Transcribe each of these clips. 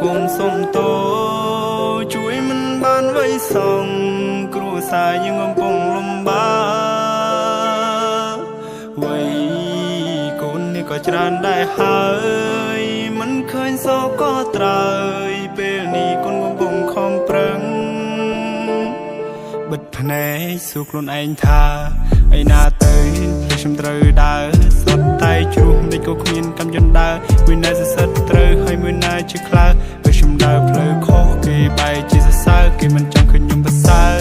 កូនសុំតោជួយមិនបានໄວសងគ្រួសារយើងកំពុងលំបាកវ័យកូននេះក៏ច្រើនដែរហើយមិនឃើញសោកក៏ត្រើយពេលនេះកូនកំពុងខំប្រឹងបិទភ្នែកសួរខ្លួនឯងថាឯណាទៅខ្ញុំត្រូវដើរសុទ្ធតែជ្រុះមិនក៏គ្មានកម្មយន្តដើរមួយណែសសិទ្ធត្រូវហើយមួយណែជាខ្លើពេលខ្ញុំដើរផ្លូវខុសគេបែរជាសរសើរគេមិនចង់ឃើញខ្ញុំប្រសើរ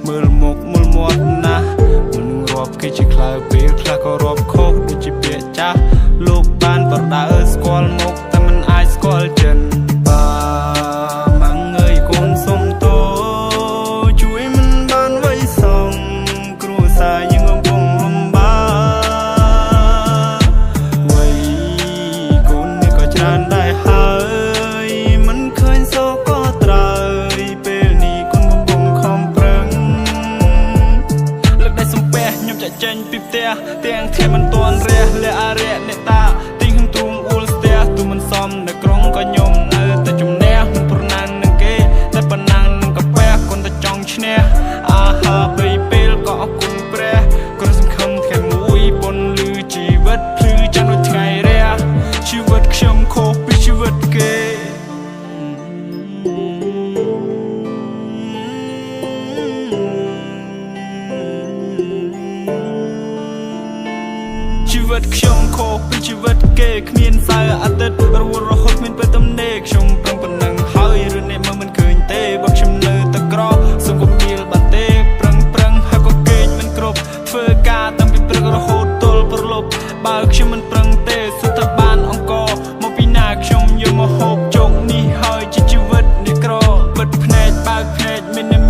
មើលមុខមើលមាត់ណាស់មិនរាប់គេជាខ្លើពេលខ្លះក៏រាប់ខុសដូចជាពាក្យចាស់លោកបានបដើស្គាល់មុខតែមិនអាចស្គាល់ចិនបាម៉ាំងអើយកូនសុំតោជួយមិនបានໄວសងគ្រួសារយើងកំពុងលំបាកវ័យកូននេះក៏ច្រើនដែរហើយមិនឃើញសោកក៏ត្រើយពេលនេះកូនកំពុងខំប្រឹងលើកដៃសំពះខ្ញុំចាក់ចេញពីផ្ទះទាំងធៀមមិនទាន់រះលះអារៈអ្នកតាទីខ្ញុំទ្រូងអ៊ូលស្ទះទូមិនសមនៅក្រុងក៏ខ្ញុំនៅតែជំនះមិនប្រណាំងនឹងគេតែប៉ុណ្ណានឹងកាពះកូនតែចង់ឈ្នះអាហាបីពេលក៏អរគុណព្រះគ្រាន់សង្ឃឹមថ្ងៃមួយបុណ្យលឺជីវិតភ្លឺចាំដូចថ្ងៃរះជីវិតខ្ញុំខុសពីជីវិតគេជីវិតខ្ញុំខុសពីជីវិតគេគ្មានសៅរ៍អាទិត្យរវល់រហូតមានពេលទំនេរខ្ញុំប្រឹងប៉ុណ្ណឹងហើយរឿងនេះមើលមិនឃើញទេបើខ្ញុំនៅតែក្រសុំកុំពីលបាត់ទេប្រឹងហើយក៏គេងមិនគ្រប់ធ្វើការតាំងពីព្រឹករហូតទល់ព្រលប់បើខ្ញុំមិនប្រឹងទេសួរថាបានអង្គមកពីណាខ្ញុំយកមកហូបជោគនេះហើយជាជីវិតនេះក្របិទភ្នែកបើកភ្នែក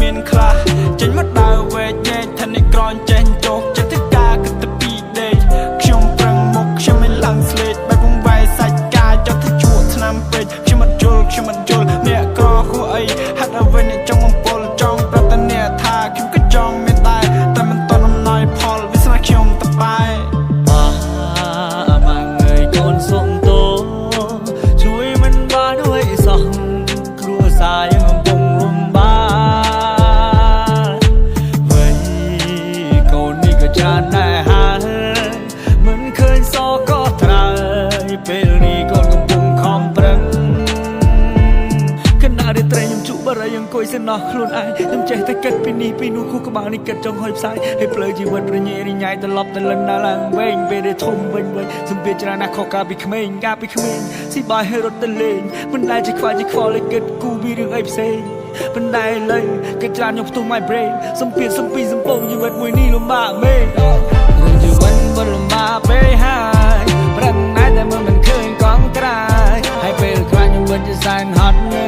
មានខ្លះចេញមកដើរវែកញែកថានេះក្រនចេញចុះចិត្តការគិតទៅពីដេកខ្ញុំប្រឹងមុខខ្ញុំមិនឡើងស្លេកបែបវងវាយសាច់កាយចត់ទៅជួឆ្នាំពេកខ្ញុំមិនយល់អ្នកក្រគួរអីហាត់អ្វីអ្នកចង់បំពល់ចង់ប្រាប់តែអ្នកថាខ្ញុំក៏ចង់មានតែមិនតន់អំណោយផលវាស្នាខ្ញុំតបែម៉ាងអើយកូនសុំតោជួយមិនបានไว้សោះគ្រួសារយើងកំពុងលំបាកវ័យកូននេះក៏ច្រើនដែរហើយមិនឃើញសោកក៏ត្រើយពេលនេះកូនកំពុងខំប្រឹងខណៈរាត្រីខ្ញុំជក់បារយអង្គុយសិនណោះខ្លួនឯងខ្ញុំចេះតែគិតពីនេះពីនោះខួរក្បាលនេះគិតចង់ហុយផ្សាយឲ្យផ្លូវជីវិតរញ៉េរញ៉ៃត្រឡប់ទៅលិនដល់ឡើងវែងពេលដែលធំវិញសម្ពាធច្រើនណាស់ខុសកាលពីក្មេងស៊ីបាយឲ្យរត់ទៅលេងមិនដែលជាខ្វល់ឲ្យគិតគូពីរឿងអីផ្សេងប៉ុន្តែឥឡូវគិតច្រើនខ្ញុំផ្ទុះ my brain សម្ពាធសំពីសំពងជីវិតមួយនេះលំបាកមែនរឿងជីវិតមិនលំបាកពេកហើយប្រឹងណាស់តែមិនឃើញកងត្រាយហើយពេលខ្លាចខ្ញុំមិនជាសែនហត់នៅ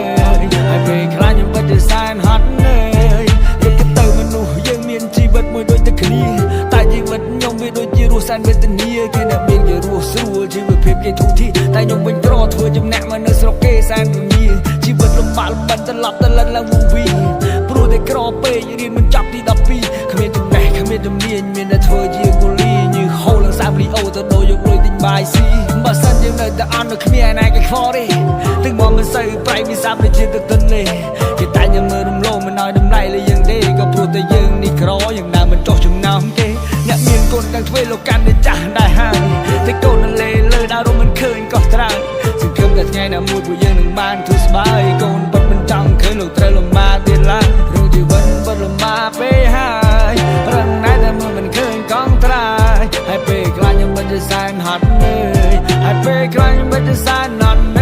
ហើយពេលខ្លាចខ្ញុំមិនជាសែនហត់នៅគិតទៅមនុស្សយើងមានជីវិតមួយដូចតែគ្នាតែជីវិតខ្ញុំវាដូចជារស់សែនវេទនាគេអ្នកមានគេរស់ស្រួលជីវភាពគេធូរធារតែខ្ញុំវិញក្រធ្វើចំណាក់មកនៅស្រុកគេសែនវិញ្ញាជីវិតលំបាកត្រឡប់ទៅលិនឡើងវងវីព្រោះតែក្រពេករៀនមិនចប់ទី12គ្មានចំណេះគ្មានជំនាញមានតែធ្វើជាកូលីញើហូលឡើងសាប់លីអូទៅដូរយកលុយទិញបាយស៊ីបើសិនយើងនៅតែអន់នៅគ្មានឯណាគេខ្វល់ទេទាំងមកមិនសូវប្រៃវិសាប់ដូចជាទៅទិនលេគេតែញមើលរំលោភមិនឲ្យតម្លៃលើយើងទេក៏ព្រោះតែយើងនេះក្រយើងដើរមិនចុះចំណោមគេអ្នកមានកូនទាំងធ្វើលោកកាន់តែចាស់ដែរហើយតែកូននៅលេលើដើររំមិនឃើញក៏ត្រើយសង្ឃឹមតែថ្ងៃណាមួយពួកយើងនឹងបានធូរស្បើយកូនពិតមិនចង់ឃើញលោកត្រូវលំបាកទៀតឡើយរឿងជីវិតពិតលំបាកពេកហើយប្រឹងណាស់តែមិនឃើញកងត្រាយហើយពេលខ្លាចខ្ញុំមិនជាសែនហត់នឿយហើយពេលខ្លាចខ្ញុំមិនជាសែនហត់នឿយ